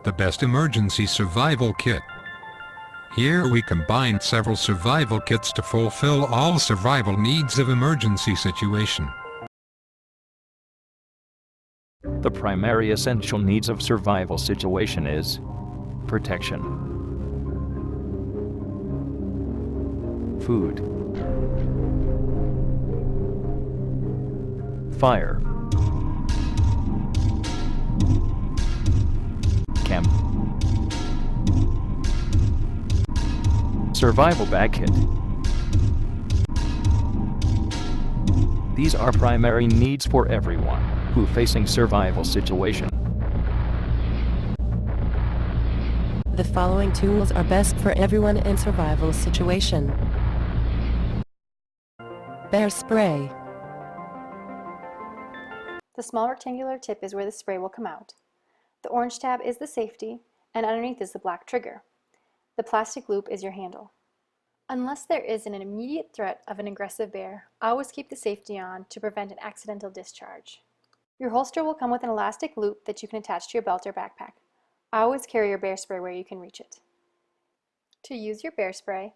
the best emergency survival kit. Here we combined several survival kits to fulfill all survival needs of emergency situation. The primary essential needs of survival situation is protection, food, fire, chem, survival bag kit. These are primary needs for everyone who facing survival situation. The following tools are best for everyone in survival situation. Bear spray. The small rectangular tip is where the spray will come out. The orange tab is the safety, and underneath is the black trigger. The plastic loop is your handle. Unless there is an immediate threat of an aggressive bear, always keep the safety on to prevent an accidental discharge. Your holster will come with an elastic loop that you can attach to your belt or backpack. Always carry your bear spray where you can reach it. To use your bear spray,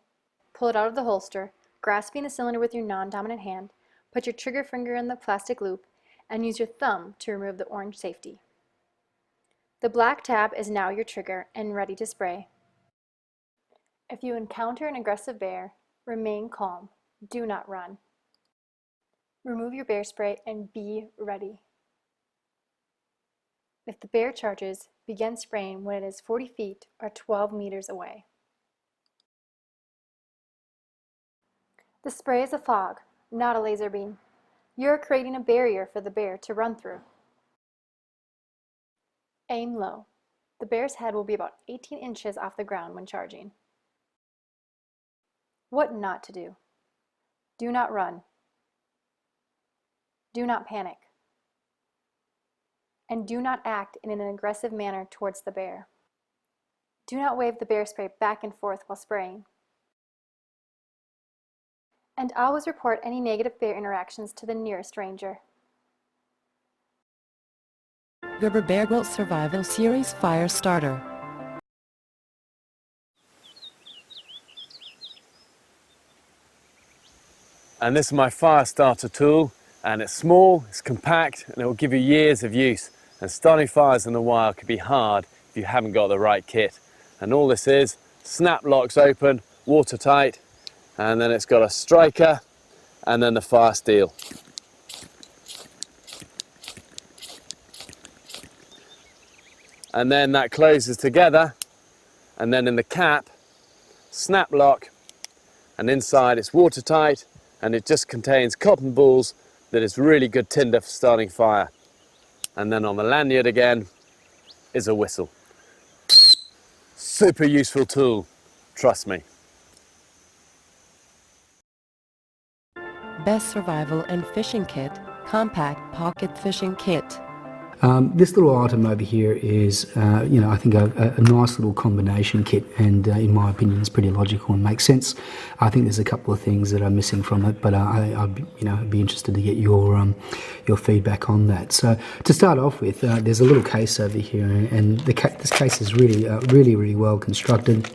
pull it out of the holster, grasping the cylinder with your non-dominant hand, put your trigger finger in the plastic loop, and use your thumb to remove the orange safety. The black tab is now your trigger and ready to spray. If you encounter an aggressive bear, remain calm. Do not run. Remove your bear spray and be ready. If the bear charges, begin spraying when it is 40 feet or 12 meters away. The spray is a fog, not a laser beam. You are creating a barrier for the bear to run through. Aim low. The bear's head will be about 18 inches off the ground when charging. What not to do. Do not run. Do not panic. And do not act in an aggressive manner towards the bear. Do not wave the bear spray back and forth while spraying. And always report any negative bear interactions to the nearest ranger. Gerber Bear Grylls Survival Series Fire Starter. And this is my fire starter tool, and it's small, it's compact, and it will give you years of use. And starting fires in the wild can be hard if you haven't got the right kit. And all this is, snap locks open, watertight, and then it's got a striker, and then the fire steel. And then that closes together, and then in the cap, snap lock, and inside it's watertight, and it just contains cotton balls that is really good tinder for starting fire. And then on the lanyard again is a whistle. Super useful tool, trust me. Best Survival and Fishing Kit, Compact Pocket Fishing Kit. This little item over here is, I think a nice little combination kit, and in my opinion, it's pretty logical and makes sense. I think there's a couple of things that are missing from it, but I'd be interested to get your feedback on that. So to start off with, there's a little case over here, and this case is really well constructed.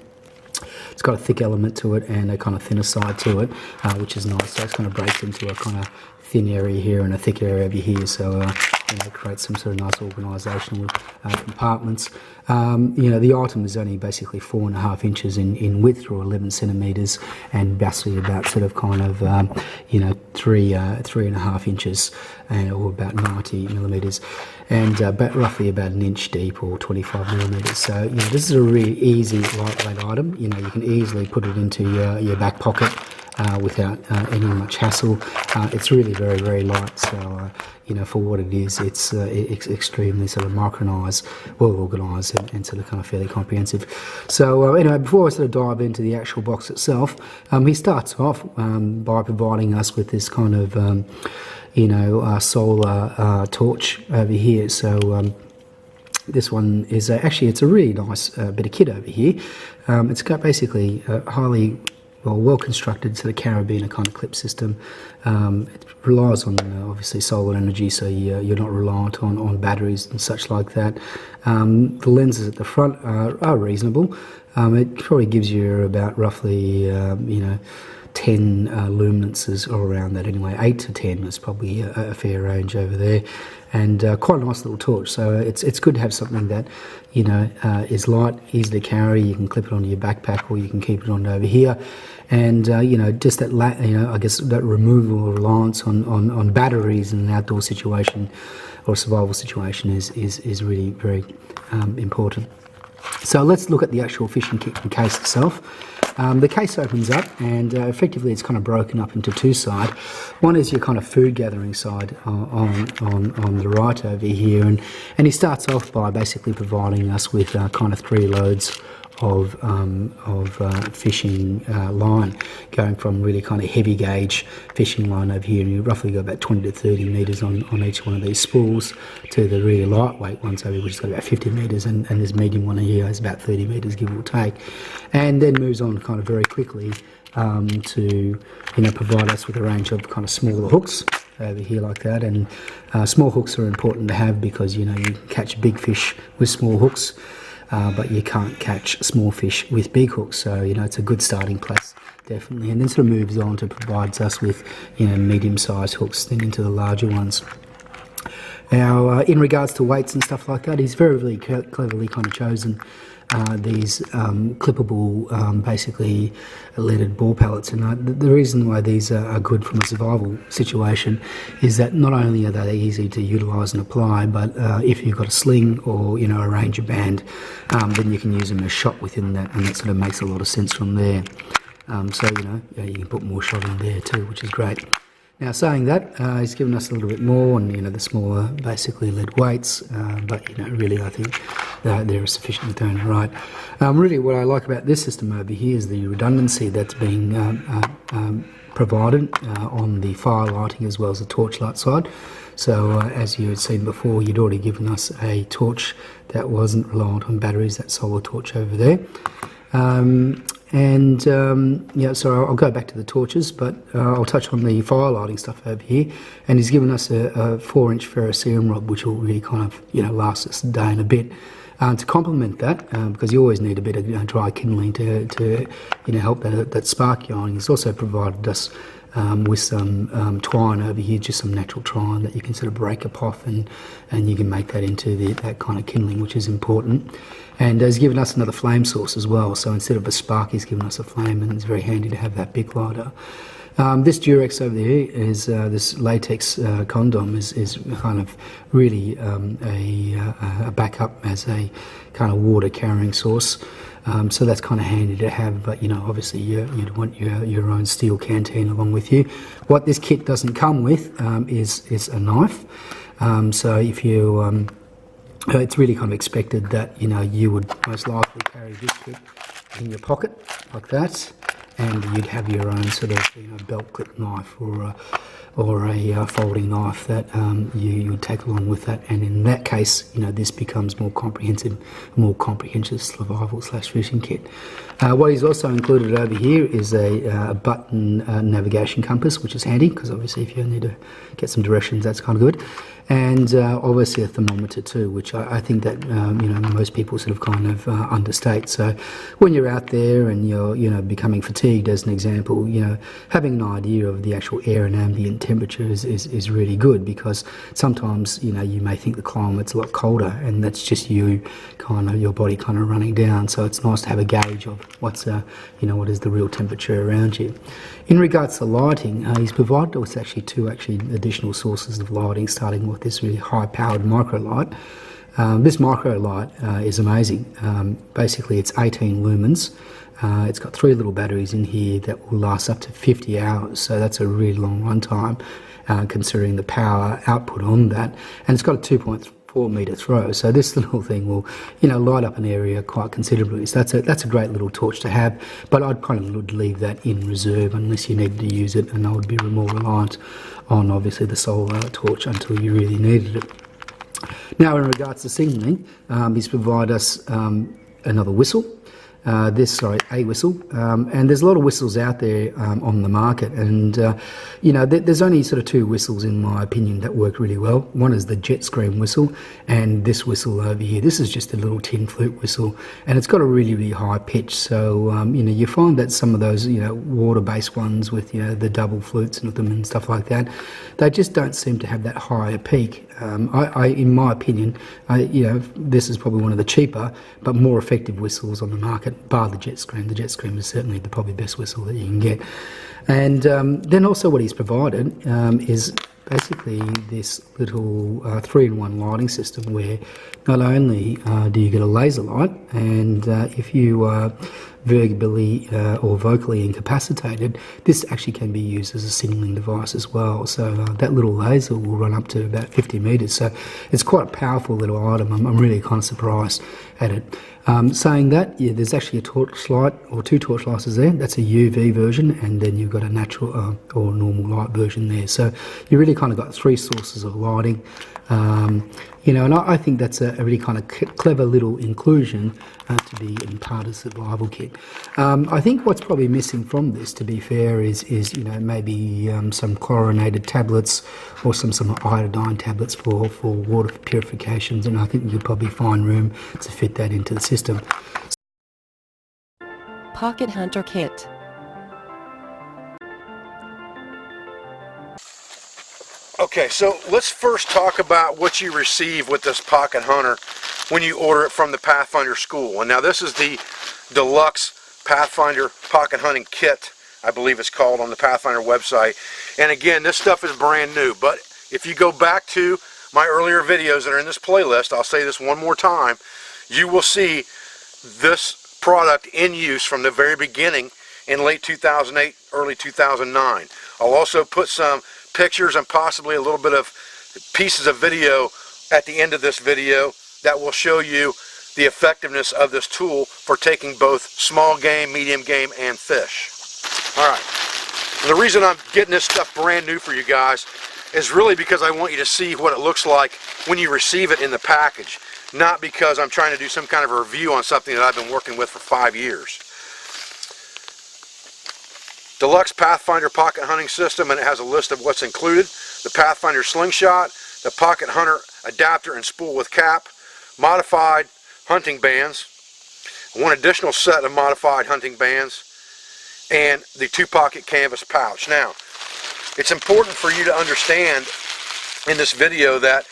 It's got a thick element to it and a kind of thinner side to it, which is nice. So it's kind of breaks into a kind of thin area here and a thick area over here, so it creates some sort of nice organisational compartments. The item is only basically 4.5 inches in width, or 11 centimetres, and basically about sort of kind of 3.5 inches, or about 90 millimetres, and roughly about an inch deep, or 25 millimetres. So this is a really easy lightweight item. You can easily put it into your back pocket without any much hassle. It's really very light, so for what it is, it's extremely sort of micronised, well organised, and sort of kind of fairly comprehensive. So anyway, before I sort of dive into the actual box itself, he starts off by providing us with this kind of solar torch over here. So this one is it's a really nice bit of kit over here. It's got basically highly well constructed sort of carabiner kind of clip system. It relies on obviously solar energy, so you're not reliant on batteries and such like that. The lenses at the front are reasonable. It probably gives you about roughly 10 luminances or around that anyway. 8 to 10 is probably a fair range over there, and quite a nice little torch. So it's good to have something that is light, easy to carry. You can clip it onto your backpack, or you can keep it on over here. And just that I guess that removal of reliance on batteries in an outdoor situation or survival situation is really very important. So let's look at the actual fishing kit and case itself. The case opens up, and effectively it's kind of broken up into two sides. One is your kind of food gathering side on the right over here, and he starts off by basically providing us with kind of 3 loads of fishing line, going from really kind of heavy gauge fishing line over here, and you roughly got about 20 to 30 metres on each one of these spools, to the really lightweight ones over here, which has got about 50 metres, and this medium one here is about 30 metres, give or take, and then moves on kind of very quickly to provide us with a range of kind of smaller hooks over here like that. And small hooks are important to have because you can catch big fish with small hooks. But you can't catch small fish with big hooks, so it's a good starting place, definitely. And then sort of moves on to provides us with medium-sized hooks, then into the larger ones. Now, in regards to weights and stuff like that, he's very, really cleverly kind of chosen these clippable, basically leaded ball pellets. And the reason why these are good from a survival situation is that not only are they easy to utilise and apply, but if you've got a sling or a Ranger band, then you can use them as shot within that, and that sort of makes a lot of sense from there. So you can put more shot in there too, which is great. Now, saying that, he's given us a little bit more, and the smaller, basically lead weights, but really, I think they're sufficient in their own right. Really, what I like about this system over here is the redundancy that's being provided on the fire lighting as well as the torchlight side. So, as you had seen before, you'd already given us a torch that wasn't reliant on batteries, that solar torch over there. So I'll go back to the torches, but I'll touch on the fire lighting stuff over here. And he's given us a 4-inch ferrocerium rod, which will really kind of last us a day and a bit. To complement that, because you always need a bit of dry kindling to help that spark going. He's also provided us with some twine over here, just some natural twine that you can sort of break up off, and you can make that into that kind of kindling, which is important. And he's given us another flame source as well, so instead of a spark, he's given us a flame, and it's very handy to have that big lighter. This Durex over here is this latex condom is kind of really a backup as a kind of water carrying source. So that's kind of handy to have, but obviously you'd want your own steel canteen along with you. What this kit doesn't come with is a knife. So if you it's really kind of expected that you would most likely carry this kit in your pocket like that, and you'd have your own sort of belt clip knife or a folding knife that you would take along with that. And in that case, this becomes more comprehensive survival/fishing kit. What he's also included over here is a button navigation compass, which is handy because obviously if you need to get some directions, that's kind of good. And obviously a thermometer too, which I think that most people sort of kind of understate. So when you're out there and you're becoming fatigued, as an example, having an idea of the actual air and ambient temperature is really good, because sometimes you may think the climate's a lot colder, and that's just your body kind of running down. So it's nice to have a gauge of what is the real temperature around you. In regards to lighting, he's provided us actually two additional sources of lighting, starting with this really high-powered micro light. This micro light is amazing. Basically, it's 18 lumens. It's got 3 little batteries in here that will last up to 50 hours, so that's a really long runtime considering the power output on that. And it's got a 2.4 metre throw, so this little thing will light up an area quite considerably. So that's a great little torch to have, but I'd kind of leave that in reserve unless you needed to use it, and I would be more reliant on obviously the solar torch until you really needed it. Now, in regards to signalling, he's provided us another whistle. a whistle, and there's a lot of whistles out there on the market, and there's only sort of two whistles in my opinion that work really well. One is the jet scream whistle, and this whistle over here. This is just a little tin flute whistle, and it's got a really high pitch. So you find that some of those water-based ones with the double flutes with them and stuff like that, they just don't seem to have that higher peak. In my opinion, this is probably one of the cheaper but more effective whistles on the market, bar the jet scream. The jet scream is certainly the probably best whistle that you can get. And then also what he's provided is basically this little 3-in-1 lighting system, where not only do you get a laser light, and if you are verbally or vocally incapacitated, this actually can be used as a signalling device as well. So that little laser will run up to about 50 metres. So it's quite a powerful little item. I'm really kind of surprised at it. Saying that, yeah, there's actually a torchlight or two torchlights there. That's a UV version, and then you've got a natural or normal light version there. So you really kind of got three sources of lighting. And I think that's a really kind of clever little inclusion to be in part of the survival kit. I think what's probably missing from this, to be fair, is maybe some chlorinated tablets or some iodine tablets for water purifications, and I think you could probably find room to fit that into the system. Pocket Hunter Kit. Okay, so let's first talk about what you receive with this Pocket Hunter when you order it from the Pathfinder School. And now this is the deluxe Pathfinder Pocket Hunting Kit, I believe it's called, on the Pathfinder website. And again, this stuff is brand new, but if you go back to my earlier videos that are in this playlist, I'll say this one more time, you will see this product in use from the very beginning in late 2008, early 2009. I'll also put some pictures and possibly a little bit of pieces of video at the end of this video that will show you the effectiveness of this tool for taking both small game, medium game, and fish. Alright, the reason I'm getting this stuff brand new for you guys is really because I want you to see what it looks like when you receive it in the package, not because I'm trying to do some kind of a review on something that I've been working with for 5 years. Deluxe Pathfinder Pocket Hunting System, and it has a list of what's included: the Pathfinder Slingshot, the Pocket Hunter adapter and spool with cap, modified hunting bands, one additional set of modified hunting bands, and the 2-pocket canvas pouch. Now, it's important for you to understand in this video that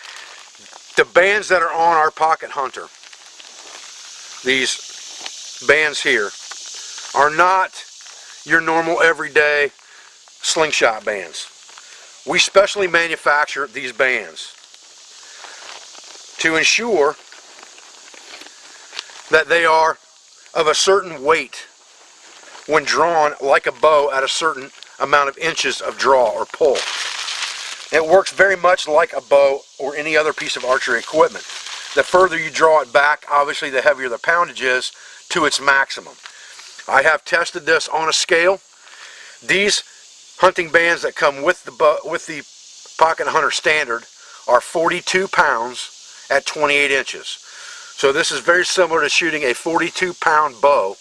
the bands that are on our Pocket Hunter, these bands here, are not your normal everyday slingshot bands. We specially manufacture these bands to ensure that they are of a certain weight when drawn like a bow at a certain amount of inches of draw or pull. It works very much like a bow or any other piece of archery equipment. The further you draw it back, obviously the heavier the poundage is to its maximum. I have tested this on a scale. These hunting bands that come with the Pocket Hunter Standard are 42 pounds at 28 inches. So this is very similar to shooting a 42-pound bow,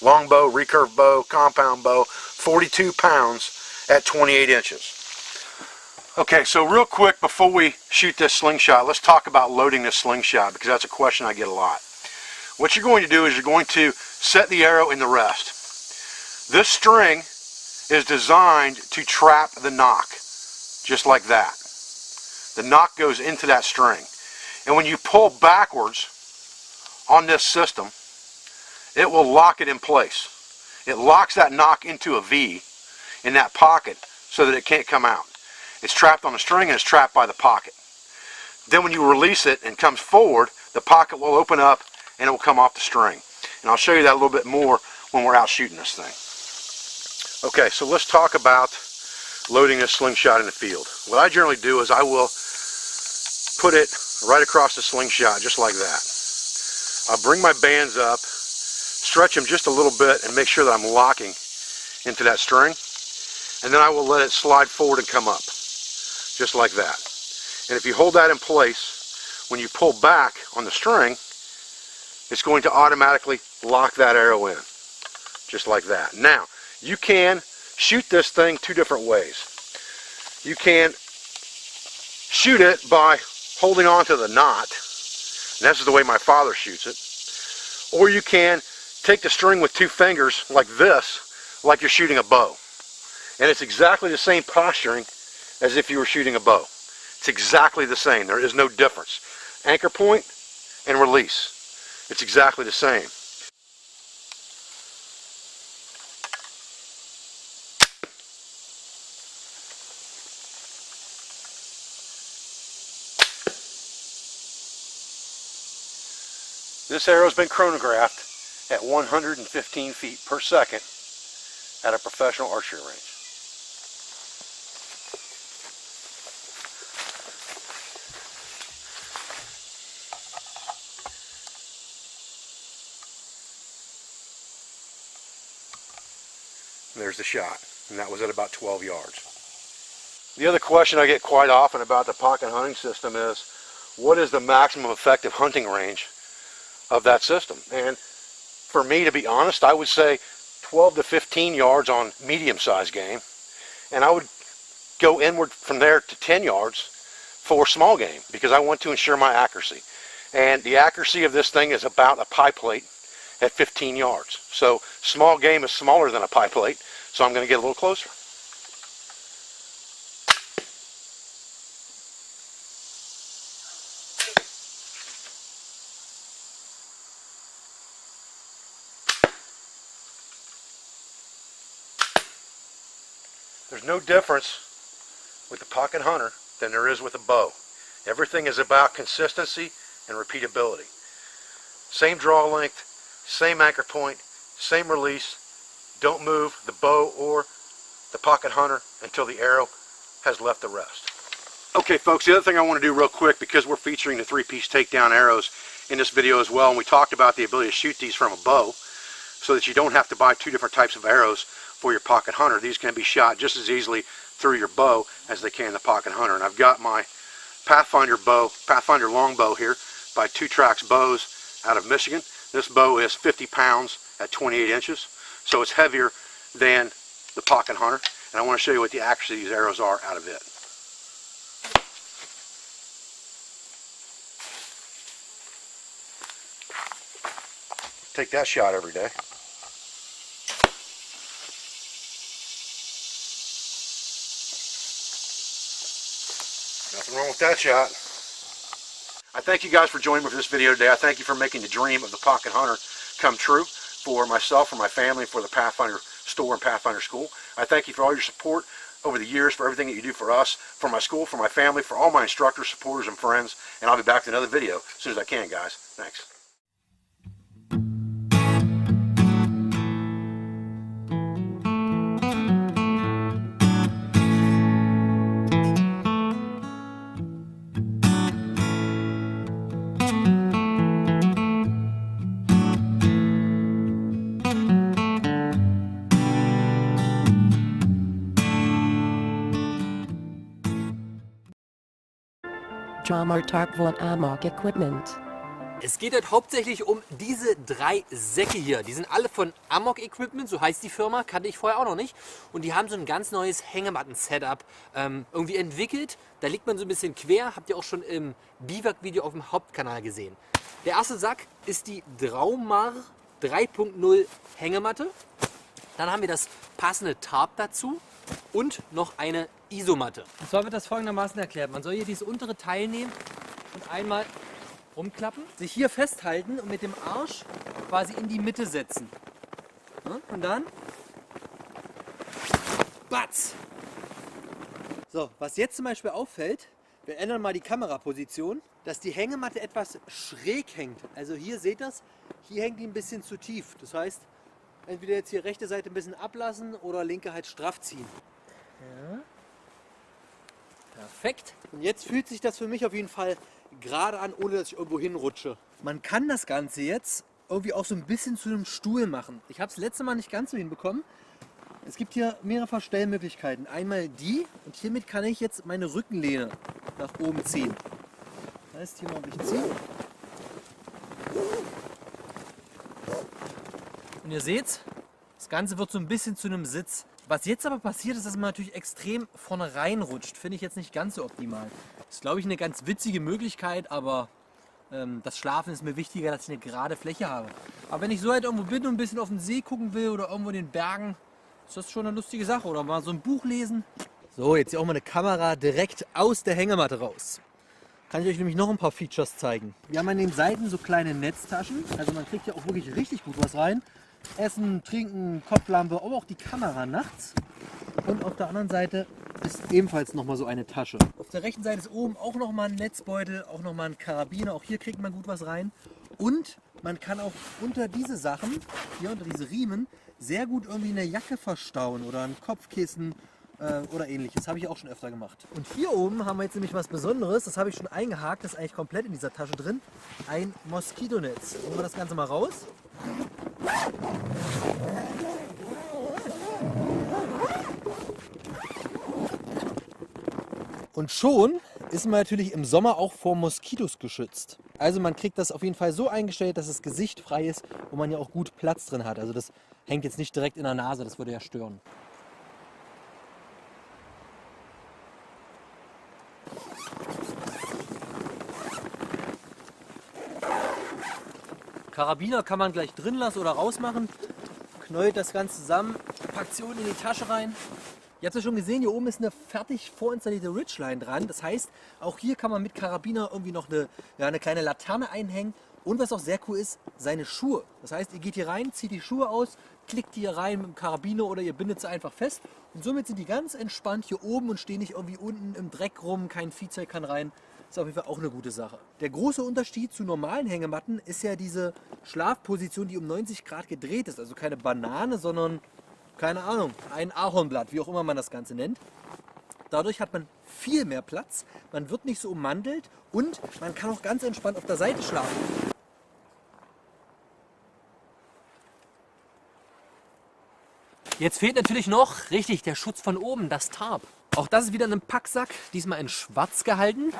long bow, recurve bow, compound bow, 42 pounds at 28 inches. Okay, so real quick before we shoot this slingshot, let's talk about loading this slingshot, because that's a question I get a lot. What you're going to do is you're going to set the arrow in the rest. This string is designed to trap the knock, just like that. The knock goes into that string. And when you pull backwards on this system, it will lock it in place. It locks that knock into a V in that pocket so that it can't come out. It's trapped on the string and it's trapped by the pocket. Then when you release it and comes forward, the pocket will open up and it will come off the string. And I'll show you that a little bit more when we're out shooting this thing. Okay, so let's talk about loading this slingshot in the field. What I generally do is I will put it right across the slingshot, just like that. I'll bring my bands up, stretch them just a little bit, and make sure that I'm locking into that string. And then I will let it slide forward and come up, just like that. And if you hold that in place, when you pull back on the string, it's going to automatically lock that arrow in, just like that. Now, you can shoot this thing two different ways. You can shoot it by holding on to the knot, and this is the way my father shoots it. Or you can take the string with two fingers like this, like you're shooting a bow. And it's exactly the same posturing as if you were shooting a bow. It's exactly the same. There is no difference. Anchor point and release. It's exactly the same. This arrow's been chronographed at 115 feet per second at a professional archery range. There's the shot, and that was at about 12 yards. The other question I get quite often about the pocket hunting system is, what is the maximum effective hunting range of that system? And for me, to be honest, I would say 12 to 15 yards on medium-sized game, and I would go inward from there to 10 yards for small game, because I want to ensure my accuracy. And the accuracy of this thing is about a pie plate at 15 yards. So small game is smaller than a pie plate, so I'm going to get a little closer. There's no difference with the pocket hunter than there is with a bow. Everything is about consistency and repeatability. Same draw length, same anchor point, same release. Don't move the bow or the pocket hunter until the arrow has left the rest. Okay folks, the other thing I want to do real quick, because we're featuring the 3-piece takedown arrows in this video as well, and we talked about the ability to shoot these from a bow so that you don't have to buy two different types of arrows for your pocket hunter. These can be shot just as easily through your bow as they can the pocket hunter. And I've got my Pathfinder bow, Pathfinder longbow here by Two Tracks Bows out of Michigan. This bow is 50 pounds at 28 inches, so it's heavier than the pocket hunter. And I want to show you what the accuracy of these arrows are out of it. Take that shot every day. Nothing wrong with that shot. I thank you guys for joining me for this video today. I thank you for making the dream of the pocket hunter come true for myself, for my family, for the Pathfinder store and Pathfinder school. I thank you for all your support over the years, for everything that you do for us, for my school, for my family, for all my instructors, supporters, and friends. And I'll be back with another video as soon as I can, guys. Thanks. Drama Talk von Amok Equipment. Es geht heute hauptsächlich um diese 3 Säcke hier. Die sind alle von Amok Equipment, so heißt die Firma, kannte ich vorher auch noch nicht. Und die haben so ein ganz neues Hängematten-Setup irgendwie entwickelt. Da liegt man so ein bisschen quer, habt ihr auch schon im Biwak-Video auf dem Hauptkanal gesehen. Der erste Sack ist die Draumar 3.0 Hängematte. Dann haben wir das passende Tarp dazu und noch eine Isomatte. Und zwar wird das folgendermaßen erklärt. Man soll hier dieses untere Teil nehmen und einmal rumklappen, sich hier festhalten und mit dem Arsch quasi in die Mitte setzen. Ja, und dann batz! So, was jetzt zum Beispiel auffällt, wir ändern mal die Kameraposition, dass die Hängematte etwas schräg hängt. Also hier seht ihr das, hier hängt die ein bisschen zu tief. Das heißt, entweder jetzt hier rechte Seite ein bisschen ablassen oder linke halt straff ziehen. Ja. Perfekt. Und jetzt fühlt sich das für mich auf jeden Fall gerade an, ohne dass ich irgendwo hinrutsche. Man kann das Ganze jetzt irgendwie auch so ein bisschen zu einem Stuhl machen. Ich habe es letzte Mal nicht ganz so hinbekommen. Es gibt hier mehrere Verstellmöglichkeiten. Einmal die, und hiermit kann ich jetzt meine Rückenlehne nach oben ziehen. Das heißt, hier mal ein bisschen ziehen. Und ihr seht's, das Ganze wird so ein bisschen zu einem Sitz. Was jetzt aber passiert ist, dass man natürlich extrem vorne reinrutscht. Finde ich jetzt nicht ganz so optimal. Das ist, glaube ich, eine ganz witzige Möglichkeit, aber das Schlafen ist mir wichtiger, dass ich eine gerade Fläche habe. Aber wenn ich so halt irgendwo bin und ein bisschen auf den See gucken will oder irgendwo in den Bergen, ist das schon eine lustige Sache. Oder mal so ein Buch lesen. So, jetzt hier auch mal eine Kamera direkt aus der Hängematte raus. Kann ich euch nämlich noch ein paar Features zeigen. Wir haben an den Seiten so kleine Netztaschen. Also man kriegt ja auch wirklich richtig gut was rein. Essen, Trinken, Kopflampe, aber auch die Kamera nachts. Und auf der anderen Seite ist ebenfalls nochmal so eine Tasche. Auf der rechten Seite ist oben auch nochmal ein Netzbeutel, auch nochmal ein Karabiner. Auch hier kriegt man gut was rein. Und man kann auch unter diese Sachen, hier unter diese Riemen, sehr gut irgendwie eine Jacke verstauen oder ein Kopfkissen oder ähnliches. Habe ich auch schon öfter gemacht. Und hier oben haben wir jetzt nämlich was Besonderes. Das habe ich schon eingehakt. Das ist eigentlich komplett in dieser Tasche drin. Ein Moskitonetz. Holen wir das Ganze mal raus. Und schon ist man natürlich im Sommer auch vor Moskitos geschützt. Also man kriegt das auf jeden Fall so eingestellt, dass das Gesicht frei ist und man ja auch gut Platz drin hat. Also das hängt jetzt nicht direkt in der Nase, das würde ja stören. Karabiner kann man gleich drin lassen oder rausmachen. Knäut das Ganze zusammen, packt sie unten in die Tasche rein. Ihr habt ja schon gesehen, hier oben ist eine fertig vorinstallierte Ridgeline dran. Das heißt, auch hier kann man mit Karabiner irgendwie noch eine kleine Laterne einhängen. Und was auch sehr cool ist, seine Schuhe. Das heißt, ihr geht hier rein, zieht die Schuhe aus, klickt die hier rein mit dem Karabiner oder ihr bindet sie einfach fest. Und somit sind die ganz entspannt hier oben und stehen nicht irgendwie unten im Dreck rum, kein Viehzeug kann rein. Das ist auf jeden Fall auch eine gute Sache. Der große Unterschied zu normalen Hängematten ist ja diese Schlafposition, die um 90 Grad gedreht ist. Also keine Banane, sondern, keine Ahnung, ein Ahornblatt, wie auch immer man das Ganze nennt. Dadurch hat man viel mehr Platz, man wird nicht so ummantelt und man kann auch ganz entspannt auf der Seite schlafen. Jetzt fehlt natürlich noch, richtig, der Schutz von oben, das Tarp. Auch das ist wieder in einem Packsack, diesmal in schwarz gehalten.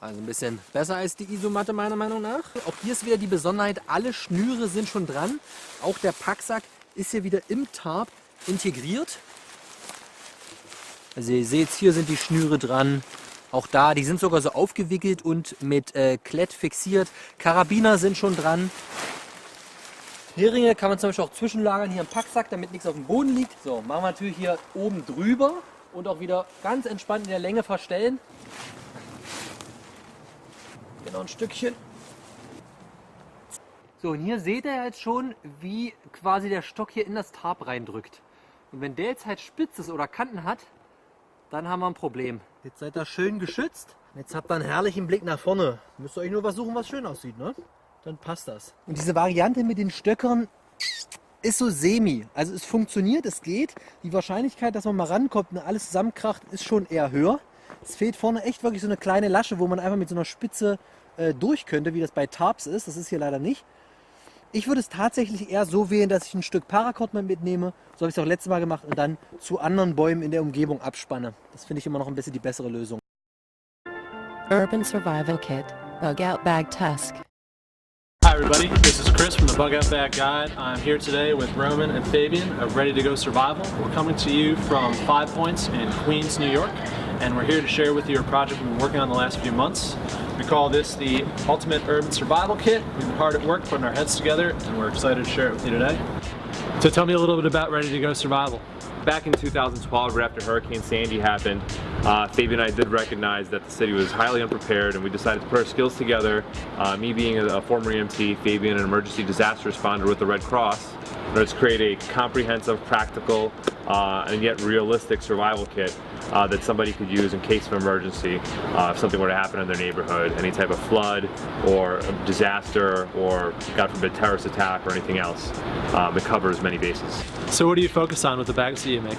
Also ein bisschen besser als die Isomatte meiner Meinung nach. Auch hier ist wieder die Besonderheit, alle Schnüre sind schon dran. Auch der Packsack ist hier wieder im Tarp integriert. Also ihr seht, hier sind die Schnüre dran. Auch da, die sind sogar so aufgewickelt und mit Klett fixiert. Karabiner sind schon dran. Heringe kann man zum Beispiel auch zwischenlagern hier im Packsack, damit nichts auf dem Boden liegt. So, machen wir natürlich hier oben drüber und auch wieder ganz entspannt in der Länge verstellen. Genau, ein Stückchen. So, und hier seht ihr jetzt schon, wie quasi der Stock hier in das Tarp reindrückt. Und wenn der jetzt halt spitz ist oder Kanten hat, dann haben wir ein Problem. Jetzt seid ihr schön geschützt. Jetzt habt ihr einen herrlichen Blick nach vorne. Müsst ihr euch nur was suchen, was schön aussieht, ne? Dann passt das. Und diese Variante mit den Stöckern ist so semi. Also es funktioniert, es geht. Die Wahrscheinlichkeit, dass man mal rankommt und alles zusammenkracht, ist schon eher höher. Es fehlt vorne echt wirklich so eine kleine Lasche, wo man einfach mit so einer Spitze durch könnte, wie das bei Tarps ist. Das ist hier leider nicht. Ich würde es tatsächlich eher so wählen, dass ich ein Stück Paracord mal mitnehme. So habe ich es auch letztes Mal gemacht und dann zu anderen Bäumen in der Umgebung abspanne. Das finde ich immer noch ein bisschen die bessere Lösung. Urban Survival Kit, Bug Out Bag Tusk. Hi everybody, this is Chris from the Bug Out Bag Guide. I'm here today with Roman and Fabian of Ready to Go Survival. We're coming to you from 5 Points in Queens, New York, and we're here to share with you a project we've been working on the last few months. We call this the Ultimate Urban Survival Kit. We've been hard at work putting our heads together, and we're excited to share it with you today. So tell me a little bit about Ready to Go Survival. Back in 2012, right after Hurricane Sandy happened, Fabian and I did recognize that the city was highly unprepared, and we decided to put our skills together, me being a former EMT, Fabian an emergency disaster responder with the Red Cross, in order to create a comprehensive, practical, and yet realistic survival kit that somebody could use in case of emergency. If something were to happen in their neighborhood, any type of flood or a disaster or, God forbid, terrorist attack or anything else. It covers many bases. So what do you focus on with the bags that you make?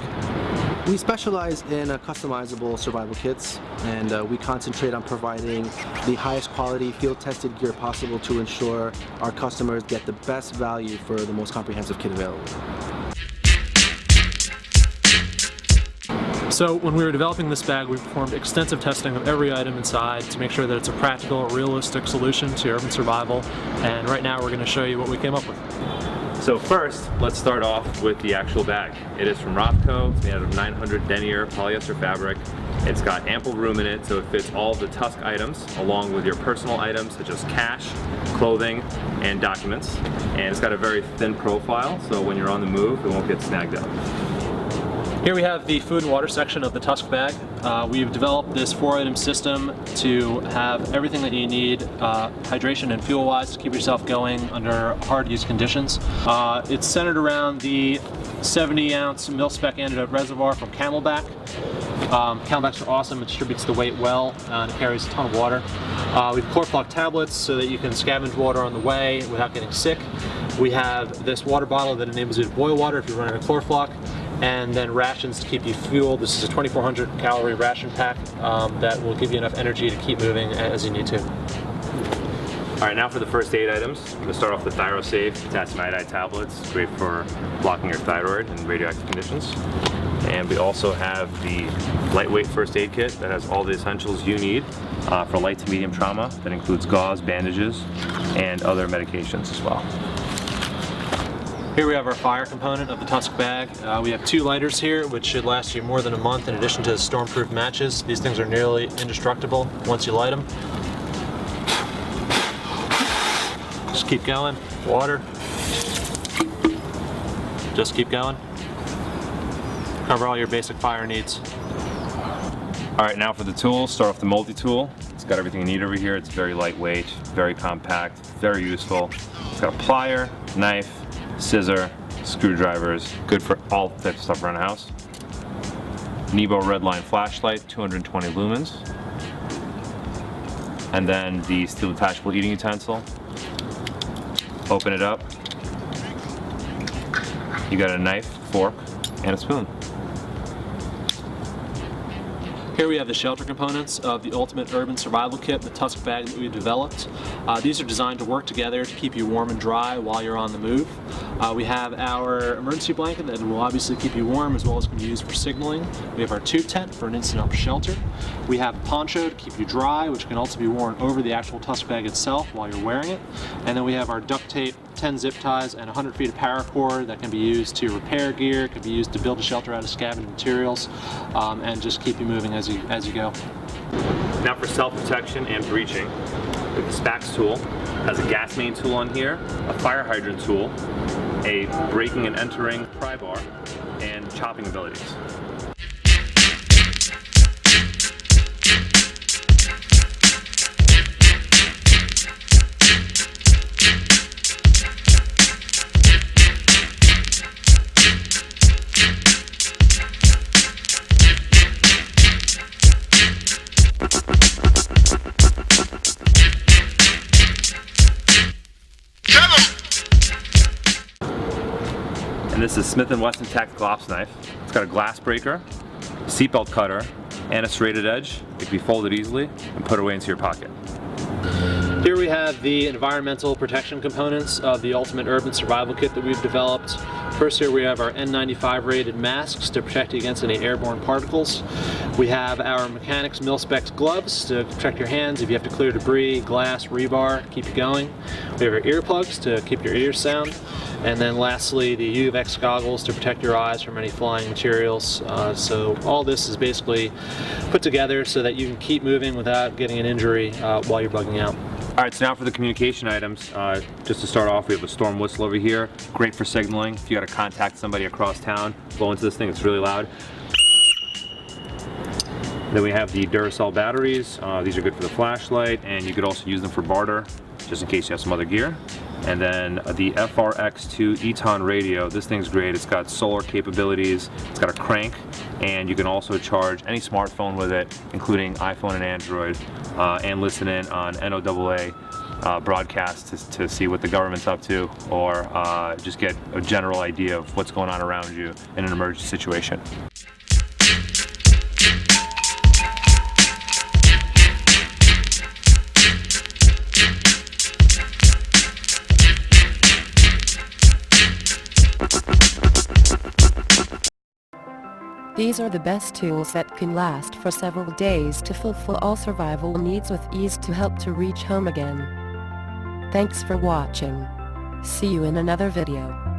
We specialize in customizable survival kits, and we concentrate on providing the highest quality field-tested gear possible to ensure our customers get the best value for the most comprehensive kit available. So when we were developing this bag, we performed extensive testing of every item inside to make sure that it's a practical, realistic solution to urban survival. And right now we're going to show you what we came up with. So first, let's start off with the actual bag. It is from Rothco. It's made out of 900 denier polyester fabric. It's got ample room in it, so it fits all the Tusk items, along with your personal items such as cash, clothing, and documents. And it's got a very thin profile, so when you're on the move, it won't get snagged up. Here we have the food and water section of the Tusk bag. We've developed this 4-item system to have everything that you need, hydration and fuel-wise, to keep yourself going under hard-use conditions. It's centered around the 70-ounce mil-spec antidote reservoir from Camelback. Camelbacks are awesome. It distributes the weight well and it carries a ton of water. We have Chlorflock tablets so that you can scavenge water on the way without getting sick. We have this water bottle that enables you to boil water if you're running a Chlorflock. And then rations to keep you fueled. This is a 2,400 calorie ration pack that will give you enough energy to keep moving as you need to. All right, now for the first aid items. I'm gonna start off with ThyroSafe potassium iodide tablets, great for blocking your thyroid in radioactive conditions. And we also have the lightweight first aid kit that has all the essentials you need for light to medium trauma. That includes gauze, bandages, and other medications as well. Here we have our fire component of the Tusk bag. We have 2 lighters here, which should last you more than a month in addition to stormproof matches. These things are nearly indestructible once you light them. Just keep going. Water. Just keep going. Cover all your basic fire needs. All right, now for the tools. Start off the multi-tool. It's got everything you need over here. It's very lightweight, very compact, very useful. It's got a plier, knife, scissor, screwdrivers, good for all types of stuff around the house. Nebo Redline flashlight, 220 lumens. And then the steel detachable eating utensil. Open it up. You got a knife, fork, and a spoon. Here we have the shelter components of the Ultimate Urban Survival Kit, the Tusk bag that we developed. These are designed to work together to keep you warm and dry while you're on the move. We have our emergency blanket that will obviously keep you warm, as well as can be used for signaling. We have our tube tent for an instant-up shelter. We have a poncho to keep you dry, which can also be worn over the actual Tusk bag itself while you're wearing it. And then we have our duct tape, 10 zip ties, and 100 feet of paracord that can be used to repair gear, can be used to build a shelter out of scavenged materials, and just keep you moving as you go. Now for self-protection and breaching, the SPAX tool has a gas main tool on here, a fire hydrant tool, a breaking and entering pry bar, and chopping abilities. And this is Smith & Wesson Tactical Ops knife. It's got a glass breaker, seatbelt cutter, and a serrated edge. It can be folded easily and put away into your pocket. Here we have the environmental protection components of the Ultimate Urban Survival Kit that we've developed. First, here we have our N95 rated masks to protect you against any airborne particles. We have our Mechanics Mil-Spec gloves to protect your hands if you have to clear debris, glass, rebar, keep you going. We have our earplugs to keep your ears sound. And then lastly, the UVX goggles to protect your eyes from any flying materials. So all this is basically put together so that you can keep moving without getting an injury while you're bugging out. All right, so now for the communication items. Just to start off, we have a storm whistle over here. Great for signaling. If you got to contact somebody across town, blow into this thing, it's really loud. Then we have the Duracell batteries. These are good for the flashlight, and you could also use them for barter, just in case you have some other gear. And then the FRX2 Eton radio. This thing's great. It's got solar capabilities, it's got a crank, and you can also charge any smartphone with it, including iPhone and Android, and listen in on NOAA broadcasts to see what the government's up to, or just get a general idea of what's going on around you in an emergency situation. These are the best tools that can last for several days to fulfill all survival needs with ease to help to reach home again. Thanks for watching. See you in another video.